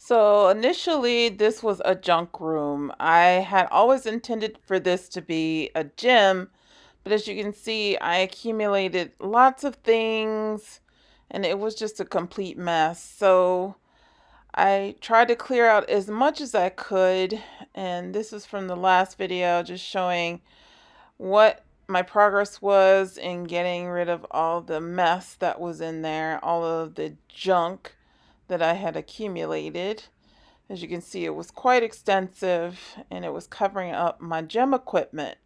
So initially, this was a junk room. I had always intended for this to be a gym, but as you can see, I accumulated lots of things and it was just a complete mess. So I tried to clear out as much as I could, and this is from the last video, just showing what my progress was in getting rid of all the mess that was in there, all of the junk that I had accumulated. As you can see, it was quite extensive and it was covering up my gym equipment.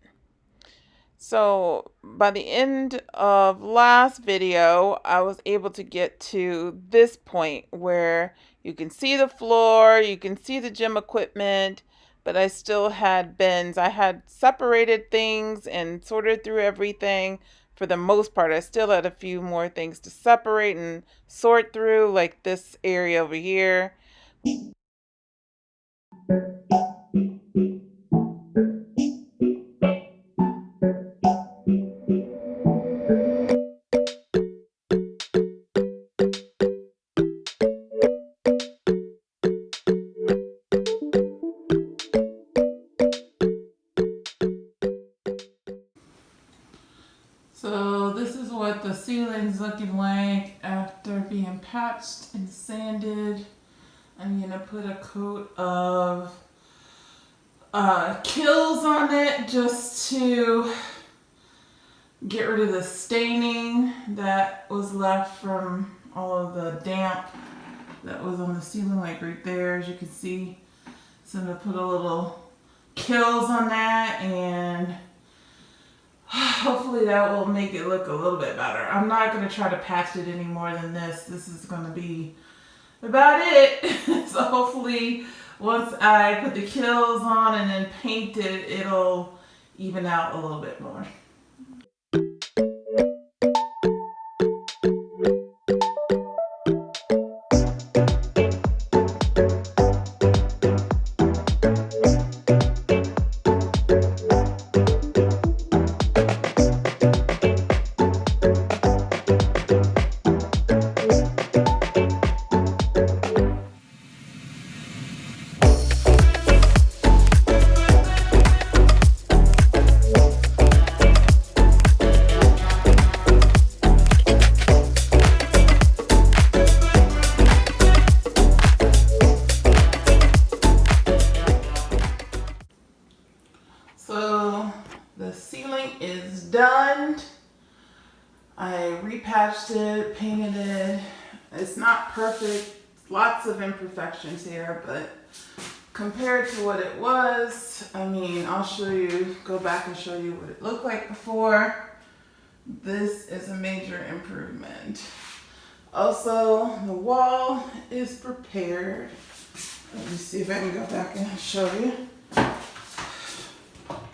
So by the end of last video, I was able to get to this point where you can see the floor, you can see the gym equipment, but I still had bins. I had separated things and sorted through everything for the most part. I still had a few more things to separate and sort through, like this area over here. So this is what the ceiling's looking like after being patched and sanded. I'm gonna put a coat of Kills on it just to get rid of the staining that was left from all of the damp that was on the ceiling, like right there, as you can see. So I'm gonna put a little Kills on that, and hopefully that will make it look a little bit better. I'm not going to try to patch it any more than this. This is going to be about it. So hopefully once I put the Kills on and then paint it, it'll even out a little bit more. So the ceiling is done. I repatched it, painted it. It's not perfect, lots of imperfections here, but compared to what it was, I mean, I'll show you, go back and show you what it looked like before. This is a major improvement. Also, the wall is prepared. Let me see if I can go back and show you.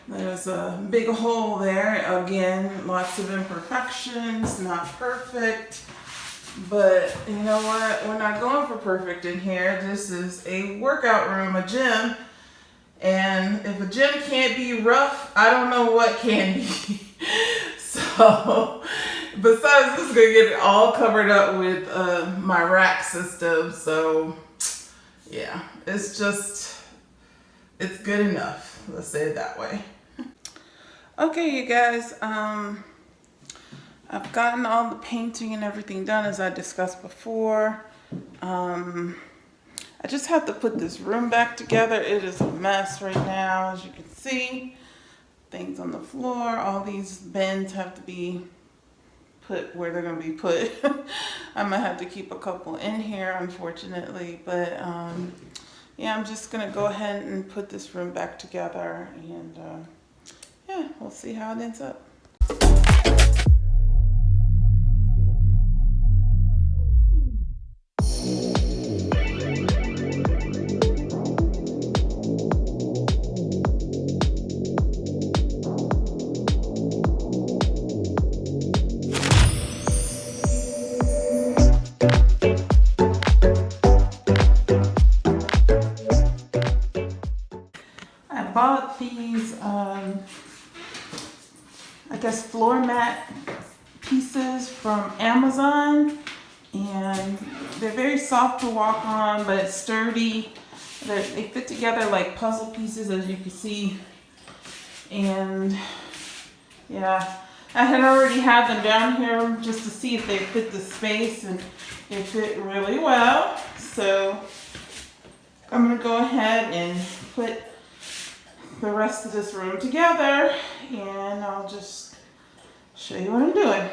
There's a big hole there. Again, lots of imperfections, not perfect. But you know what? We're not going for perfect in here. This is a workout room, a gym. And if a gym can't be rough, I don't know what can be. So, besides this is gonna get it all covered up with my rack system. So, yeah, it's good enough. Let's say it that way. Okay, you guys, I've gotten all the painting and everything done as I discussed before. I just have to put this room back together. It is a mess right now, as you can see. Things on the floor, all these bins have to be put where they're gonna be put. I might have to keep a couple in here, unfortunately, but yeah, I'm just gonna go ahead and put this room back together, and yeah, we'll see how it ends up. I bought these I guess floor mat pieces from Amazon, And they're very soft to walk on, but sturdy. They fit together like puzzle pieces, as you can see. And yeah, I had already had them down here just to see if they fit the space, and they fit really well. So I'm gonna go ahead and put the rest of this room together, and I'll just show you what I'm doing.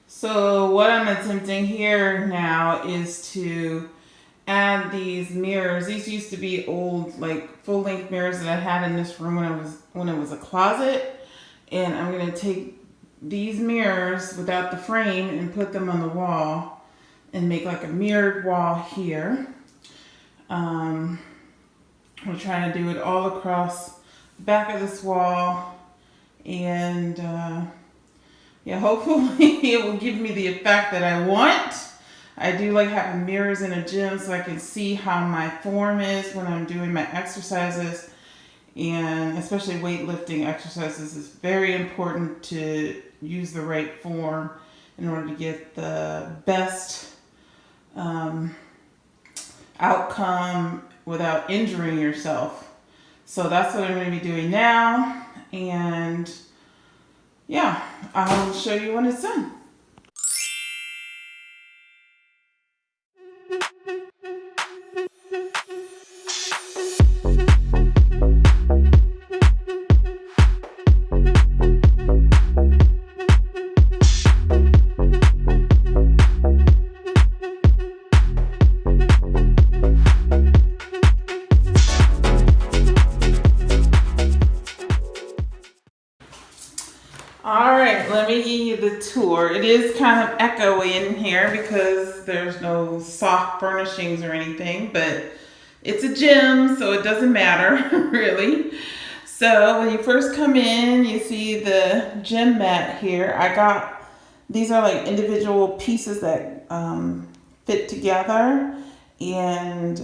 So what I'm attempting here now is to add these mirrors. These used to be old, like full-length mirrors that I had in this room when it was a closet. And I'm gonna take these mirrors without the frame and put them on the wall and make like a mirrored wall here. I'm trying to do it all across the back of this wall, and yeah, hopefully it will give me the effect that I want. I do like having mirrors in a gym so I can see how my form is when I'm doing my exercises, and especially weightlifting exercises. It's very important to use the right form in order to get the best outcome without injuring yourself. So that's what I'm going to be doing now, and yeah, I'll show you when it's done. All right, let me give you the tour. It is kind of echoey in here because there's no soft furnishings or anything, but it's a gym, so it doesn't matter, really. So when you first come in, you see the gym mat here. These are like individual pieces that fit together. And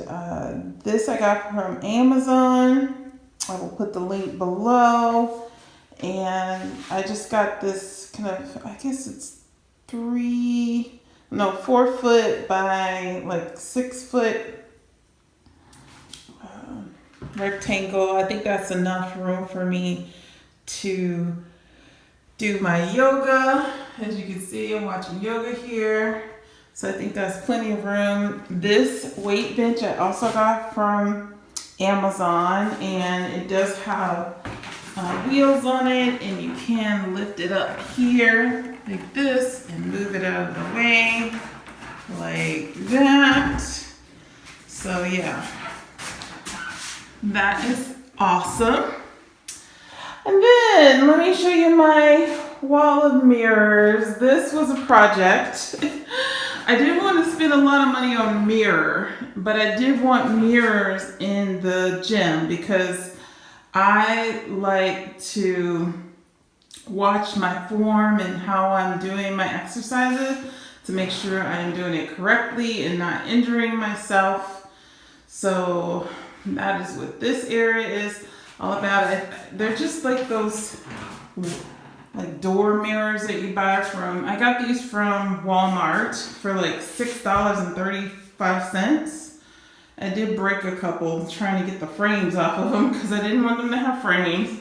this I got from Amazon. I will put the link below. And I just got this kind of, I guess it's 4 foot by like 6 foot rectangle. I think that's enough room for me to do my yoga. As you can see, I'm watching yoga here. So I think that's plenty of room. This weight bench I also got from Amazon, and it does have wheels on it, and you can lift it up here like this and move it out of the way like that. So yeah, that is awesome. And then let me show you my wall of mirrors. This was a project. I didn't want to spend a lot of money on a mirror, but I did want mirrors in the gym because I like to watch my form and how I'm doing my exercises to make sure I'm doing it correctly and not injuring myself. So that is what this area is all about. They're just like those like door mirrors that you buy from, I got these from Walmart for like $6.35. I did break a couple trying to get the frames off of them because I didn't want them to have frames.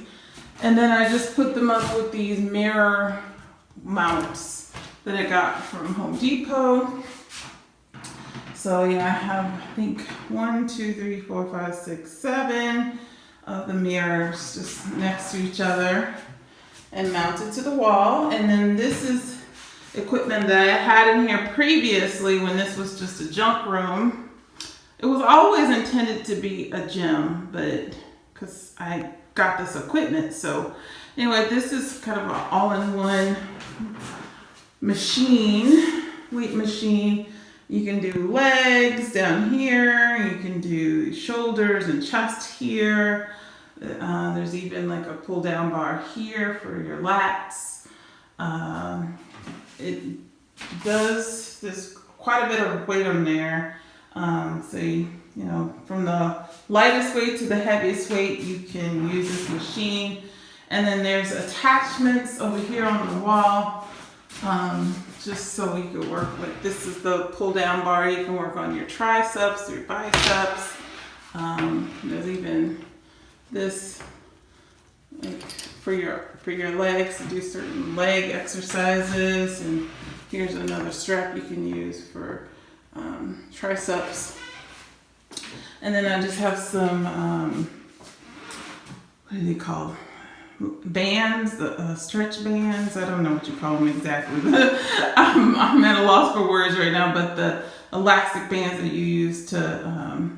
And then I just put them up with these mirror mounts that I got from Home Depot. So yeah, I have, I think 1, 2, 3, 4, 5, 6, 7 of the mirrors just next to each other and mounted to the wall. And then this is equipment that I had in here previously when this was just a junk room. It was always intended to be a gym, but because I got this equipment. So anyway, this is kind of an all-in-one machine weight machine. You can do legs down here. You can do shoulders and chest here. There's even like a pull-down bar here for your lats. It does, there's quite a bit of weight on there. So you know, from the lightest weight to the heaviest weight, you can use this machine. And then there's attachments over here on the wall, just so you can work with. This is the pull-down bar. You can work on your triceps, your biceps. There's even this, like for your legs, to do certain leg exercises. And here's another strap you can use for triceps. And then I just have some what do they call bands, the stretch bands. I don't know what you call them exactly, but I'm at a loss for words right now. But the elastic bands that you use to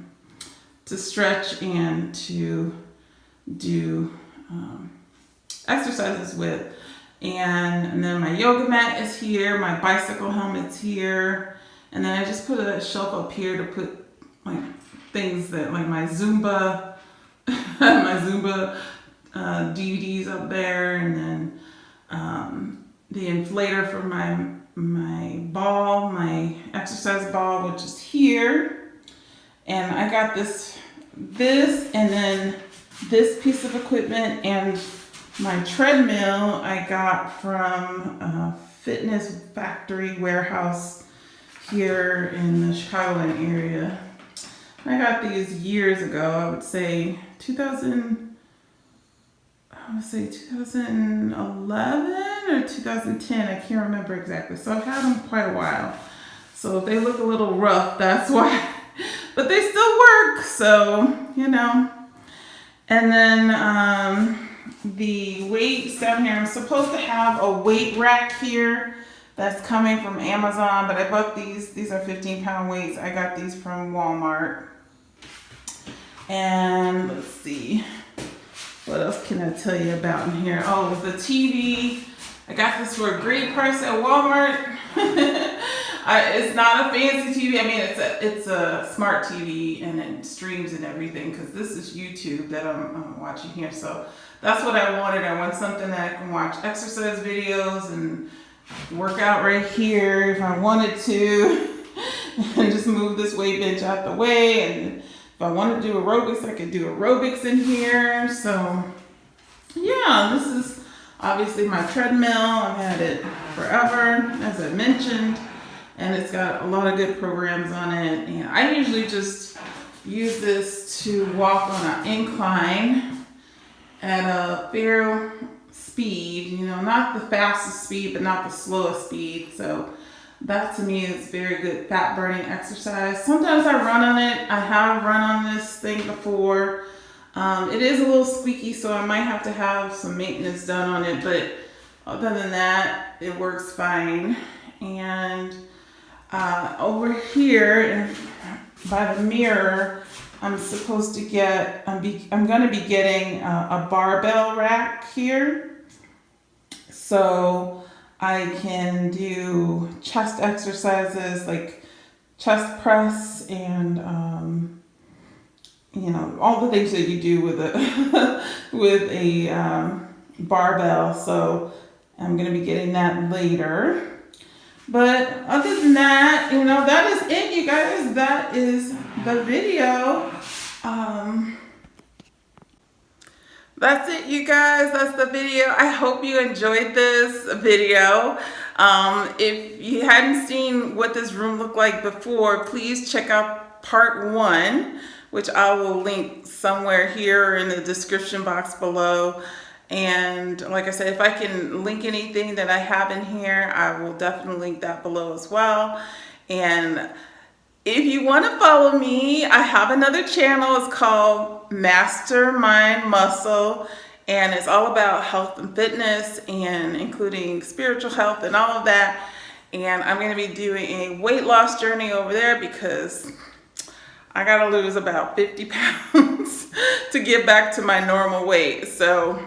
stretch and to do exercises with. And then my yoga mat is here, my bicycle helmet's here, and then I just put a shelf up here to put like things that, like my Zumba DVDs up there, and then the inflator for my ball, my exercise ball, which is here. And I got this, and then this piece of equipment, and my treadmill I got from Fitness Factory Warehouse here in the Chicagoland area. I got these years ago, I would say 2011 or 2010, I can't remember exactly. So I've had them quite a while. So if they look a little rough, that's why. But they still work, so, you know. And then the weights down here, I'm supposed to have a weight rack here that's coming from Amazon, but I bought these. These are 15-pound weights. I got these from Walmart. And let's see, what else can I tell you about in here? Oh, the TV. I got this for a great price at Walmart. It's not a fancy TV. I mean, it's a smart TV, and it streams and everything, because this is YouTube that I'm watching here. So that's what I wanted. I want something that I can watch exercise videos and work out right here if I wanted to, and just move this weight bench out the way. And if I want to do aerobics, I could do aerobics in here. So yeah, this is obviously my treadmill. I've had it forever, as I mentioned, and it's got a lot of good programs on it. And I usually just use this to walk on an incline at a fair speed, you know, not the fastest speed, but not the slowest speed. So that to me is very good fat burning exercise. Sometimes I run on it. I have run on this thing before. It is a little squeaky, so I might have to have some maintenance done on it, but other than that, it works fine. And over here by the mirror, I'm supposed to get, I'm going to be getting a barbell rack here, so I can do chest exercises like chest press and you know, all the things that you do with a with a barbell. So I'm going to be getting that later. But other than that, you know, that is it, you guys. That is the video. That's it, you guys. That's the video. I hope you enjoyed this video. If you hadn't seen what this room looked like before, please check out part 1, which I will link somewhere here in the description box below. And like I said, if I can link anything that I have in here, I will definitely link that below as well. And if you want to follow me, I have another channel. It's called Mastermind Muscle, and it's all about health and fitness, and including spiritual health and all of that. And I'm going to be doing a weight loss journey over there, because I got to lose about 50 pounds to get back to my normal weight. So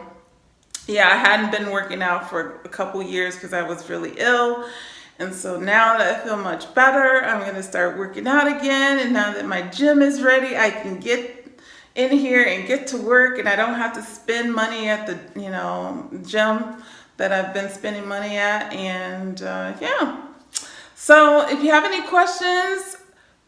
yeah, I hadn't been working out for a couple years because I was really ill. And so now that I feel much better, I'm going to start working out again. And now that my gym is ready, I can get in here and get to work, and I don't have to spend money at the, gym that I've been spending money at. And yeah. So if you have any questions,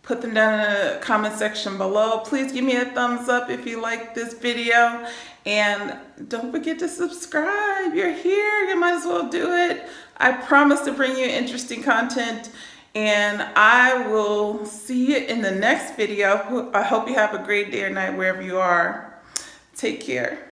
put them down in the comment section below. Please give me a thumbs up if you like this video. And don't forget to subscribe. You're here, you might as well do it. I promise to bring you interesting content, and I will see you in the next video. I hope you have a great day or night wherever you are. Take care.